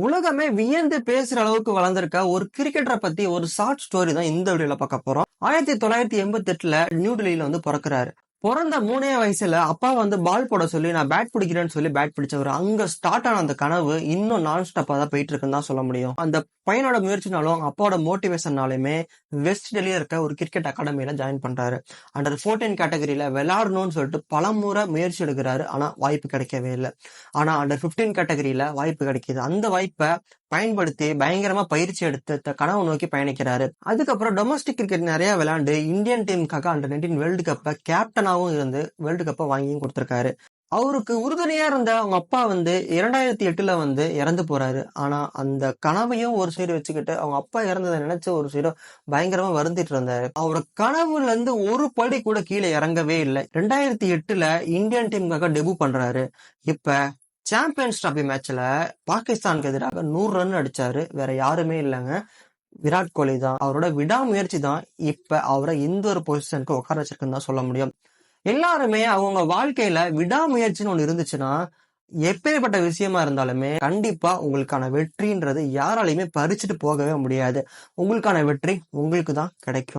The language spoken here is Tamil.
உலகமே வியந்து பேசுற அளவுக்கு வளர்ந்திருக்க ஒரு கிரிக்கெட்டரை பத்தி ஒரு ஷார்ட் ஸ்டோரி தான் இந்த வீடியோல பார்க்க போறோம். 1988 நியூ டெல்லியில பிறக்குறாரு. பிறந்த 3 வயசுல அப்பா பால் போட சொல்லி நான் பேட் பிடிக்கிறேன்னு சொல்லி பேட் பிடிச்சவர். அங்க ஸ்டார்ட் ஆன அந்த கனவு இன்னும் நான் ஸ்டாப்பா தான் போயிட்டு இருக்குன்னு தான் சொல்ல முடியும். அந்த பையனோட முயற்சினாலும் அப்பாவோட மோட்டிவேஷனாலுமே வெஸ்ட் டெல்லியில இருக்க ஒரு கிரிக்கெட் அகாடமியில ஜாயின் பண்றாரு. அண்டர் 14 கேட்டகரியில விளையாடணும்னு சொல்லிட்டு பலமுறை முயற்சி எடுக்கிறாரு. ஆனா வாய்ப்பு கிடைக்கவே இல்லை. ஆனா அண்டர் 15 கேட்டகரியில வாய்ப்பு கிடைக்குது. அந்த வாய்ப்பை பயன்படுத்தி பயங்கரமா பயிற்சி எடுத்து கனவு நோக்கி பயணிக்கிறாரு. அதுக்கப்புறம் டொமஸ்டிக் கிரிக்கெட் நிறைய விளையாண்டு இந்தியன் டீமுக்காக அண்டர் 19 வேர்ல்டு கப்பை கேப்டனாவும் இருந்து வேர்ல்டு கப்பை வாங்கியும் கொடுத்திருக்காரு. அவருக்கு உறுதுணையா இருந்த அவங்க அப்பா 2008 இறந்து போறாரு. ஆனா அந்த கனவையும் ஒரு சைடு வச்சுக்கிட்டு அவங்க அப்பா இறந்ததை நினைச்சு ஒரு சைடு பயங்கரமா வருந்திட்டு இருந்தாரு. அவரோட கனவுல இருந்து ஒரு படி கூட கீழே இறங்கவே இல்லை. 2008 இந்தியன் டீமுக்காக டெபு பண்றாரு. இப்ப சாம்பியன்ஸ் டிராபி மேட்ச்ல பாகிஸ்தானுக்கு எதிராக 100 ரன் அடிச்சாரு. வேற யாருமே இல்லைங்க, விராட் கோலி தான். அவரோட விடாமுயற்சி தான் இப்ப அவரை இந்த ஒரு பொசிஷனுக்கு உட்கார வச்சிருக்குன்னு தான் சொல்ல முடியும். எல்லாருமே அவங்க வாழ்க்கையில விடாமுயற்சின்னு ஒண்ணு இருந்துச்சுன்னா, எப்பேற்பட்ட விஷயமா இருந்தாலுமே கண்டிப்பா உங்களுக்கான வெற்றின்றது யாராலையுமே பறிச்சுட்டு போகவே முடியாது. உங்களுக்கான வெற்றி உங்களுக்கு தான் கிடைக்கும்.